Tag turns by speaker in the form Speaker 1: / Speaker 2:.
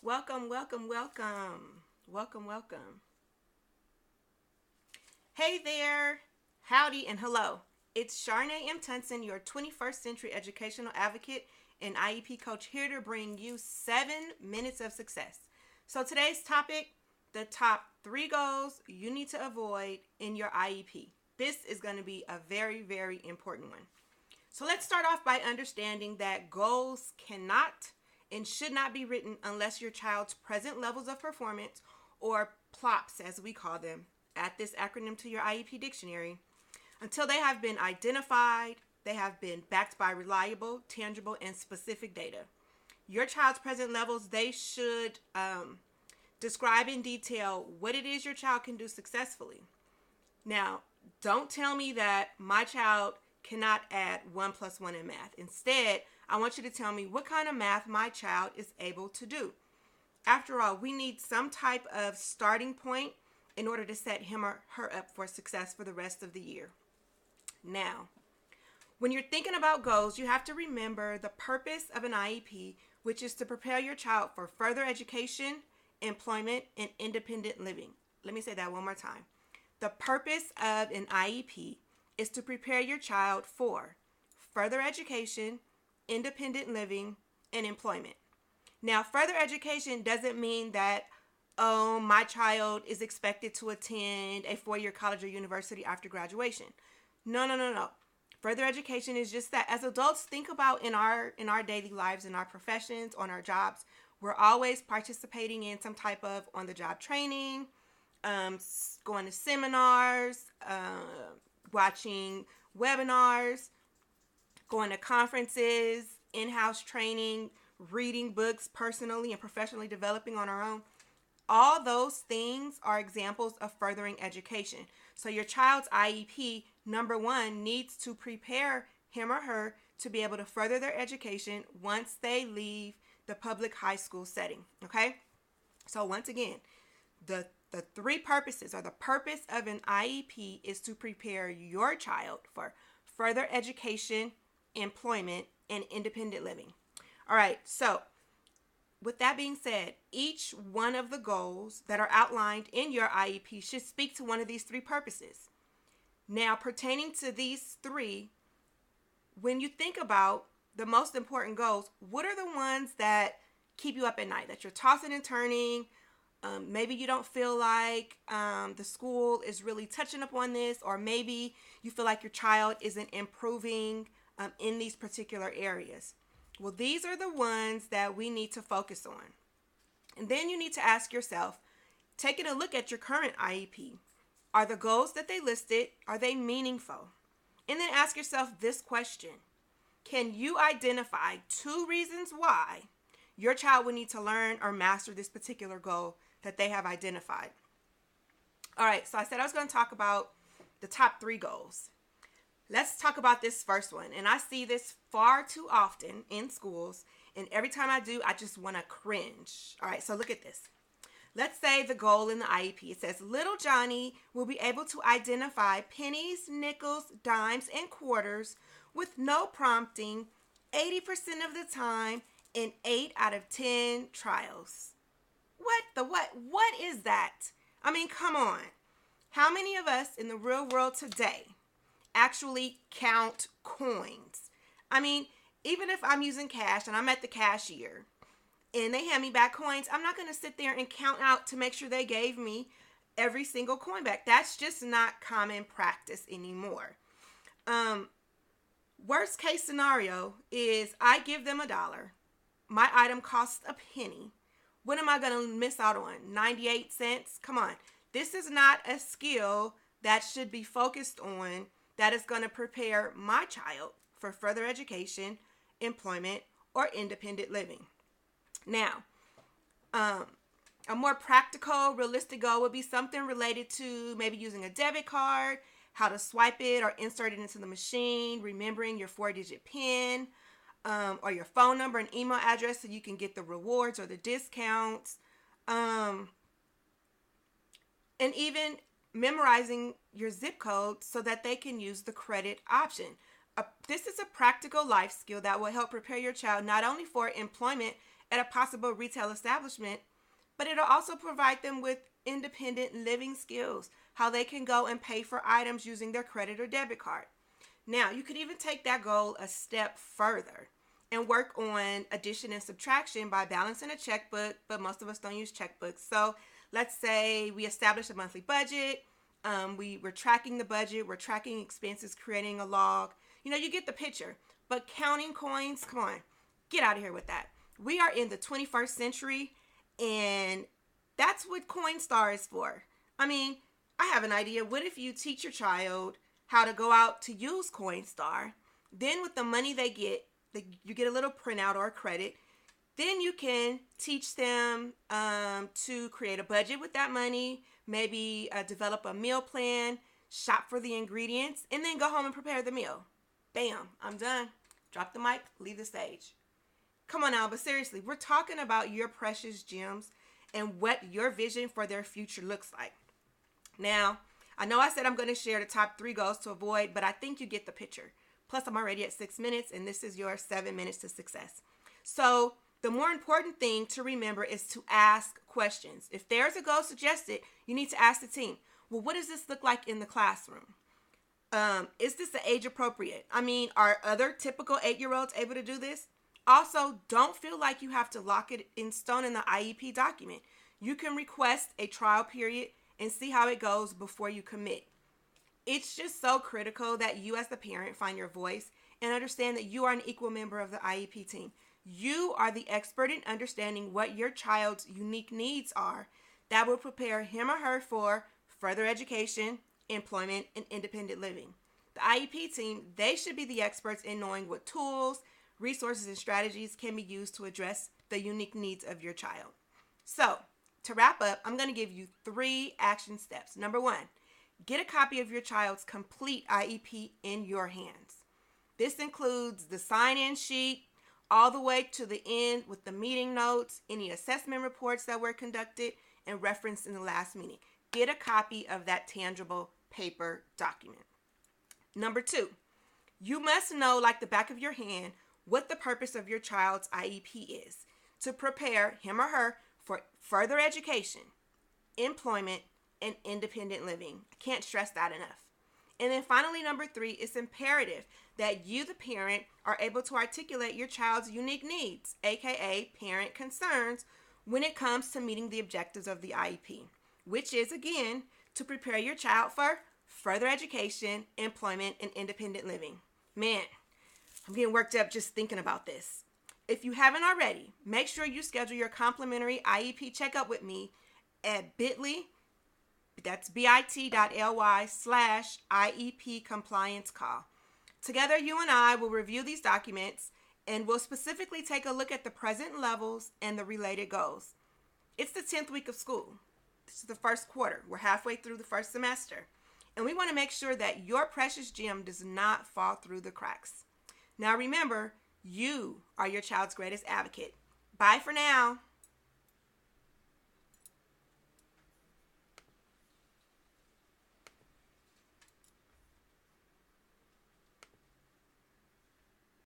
Speaker 1: Welcome, welcome, welcome. Welcome, welcome. Hey there. Howdy and hello. It's Sharnae M. Tunson, your 21st century educational advocate and IEP coach, here to bring you 7 minutes of success. So today's topic, the top 3 goals you need to avoid in your IEP. This is going to be a very, very important one. So let's start off by understanding that goals cannot and should not be written unless your child's present levels of performance, or PLOPs as we call them, add this acronym to your IEP dictionary, until they have been identified, they have been backed by reliable, tangible, and specific data. Your child's present levels, they should describe in detail what it is your child can do successfully. Now, don't tell me that my child cannot add 1 plus 1 in math. Instead, I want you to tell me what kind of math my child is able to do. After all, we need some type of starting point in order to set him or her up for success for the rest of the year. Now, when you're thinking about goals, you have to remember the purpose of an IEP, which is to prepare your child for further education, employment, and independent living. Let me say that one more time. The purpose of an IEP is to prepare your child for further education, independent living, and employment. Now, further education doesn't mean that, oh, my child is expected to attend a 4-year college or university after graduation. No. Further education is just that. As adults, think about in our daily lives, in our professions, on our jobs, we're always participating in some type of on-the-job training, going to seminars, watching webinars, going to conferences, in-house training, reading books personally and professionally developing on our own. All those things are examples of furthering education. So your child's IEP, number one, needs to prepare him or her to be able to further their education once they leave the public high school setting, okay? So once again, the 3 purposes, or the purpose of an IEP, is to prepare your child for further education, employment, and independent living. All right, so with that being said, each one of the goals that are outlined in your IEP should speak to one of these 3 purposes. Now, pertaining to these 3, when you think about the most important goals, what are the ones that keep you up at night, that you're tossing and turning? Maybe you don't feel like the school is really touching upon this, or maybe you feel like your child isn't improving in these particular areas. Well, these are the ones that we need to focus on. And then you need to ask yourself, taking a look at your current IEP, are the goals that they listed, are they meaningful? And then ask yourself this question: can you identify 2 reasons why your child will need to learn or master this particular goal that they have identified? All right, so I said I was going to talk about the top 3 goals. Let's talk about this first one. And I see this far too often in schools. And every time I do, I just want to cringe. All right, so look at this. Let's say the goal in the IEP, it says little Johnny will be able to identify pennies, nickels, dimes, and quarters with no prompting 80% of the time in 8 out of 10 trials. What is that? I mean, come on. How many of us in the real world today actually count coins? I mean, even if I'm using cash and I'm at the cashier and they hand me back coins, I'm not going to sit there and count out to make sure they gave me every single coin back. That's just not common practice anymore. Worst case scenario is I give them $1. My item costs a penny. What am I going to miss out on? 98 cents? Come on. This is not a skill that should be focused on that is going to prepare my child for further education, employment, or independent living. Now, a more practical, realistic goal would be something related to maybe using a debit card, how to swipe it or insert it into the machine, remembering your 4-digit PIN, or your phone number and email address so you can get the rewards or the discounts, and even memorizing your zip code so that they can use the credit option. This is a practical life skill that will help prepare your child not only for employment at a possible retail establishment, but it'll also provide them with independent living skills, how they can go and pay for items using their credit or debit card. Now, you could even take that goal a step further and work on addition and subtraction by balancing a checkbook, but most of us don't use checkbooks. So let's say we establish a monthly budget. We're tracking the budget, we're tracking expenses, creating a log. You get the picture. But counting coins, come on, get out of here with that. We are in the 21st century, and that's what Coinstar is for. I have an idea. What if you teach your child how to go out to use Coinstar? Then with the money they get, you get a little printout or a credit. Then you can teach them to create a budget with that money, maybe develop a meal plan, shop for the ingredients, and then go home and prepare the meal. Bam, I'm done. Drop the mic, leave the stage. Come on now, but seriously, we're talking about your precious gems and what your vision for their future looks like. Now, I know I said I'm going to share the top 3 goals to avoid, but I think you get the picture. Plus, I'm already at 6 minutes, and this is your 7 minutes to success. So, the more important thing to remember is to ask questions. If there's a goal suggested, you need to ask the team, well, what does this look like in the classroom? Is this age appropriate? Are other typical 8-year-olds able to do this? Also, don't feel like you have to lock it in stone in the IEP document. You can request a trial period and see how it goes before you commit. It's just so critical that you as the parent find your voice and understand that you are an equal member of the IEP team. You are the expert in understanding what your child's unique needs are that will prepare him or her for further education, employment, and independent living. The IEP team, they should be the experts in knowing what tools, resources, and strategies can be used to address the unique needs of your child. So, to wrap up, I'm going to give you 3 action steps. Number 1, get a copy of your child's complete IEP in your hands. This includes the sign-in sheet all the way to the end with the meeting notes, any assessment reports that were conducted, and referenced in the last meeting. Get a copy of that tangible paper document. Number 2, you must know, like the back of your hand, what the purpose of your child's IEP is to prepare him or her for further education, employment, and independent living. I can't stress that enough. And then finally, number 3, it's imperative that you, the parent, are able to articulate your child's unique needs, aka parent concerns, when it comes to meeting the objectives of the IEP, which is, again, to prepare your child for further education, employment, and independent living. Man, I'm getting worked up just thinking about this. If you haven't already, make sure you schedule your complimentary IEP checkup with me at bit.ly. That's bit.ly/IEP compliance call. Together, you and I will review these documents and we'll specifically take a look at the present levels and the related goals. It's the 10th week of school. This is the first quarter. We're halfway through the first semester. And we want to make sure that your precious gem does not fall through the cracks. Now remember, you are your child's greatest advocate. Bye for now.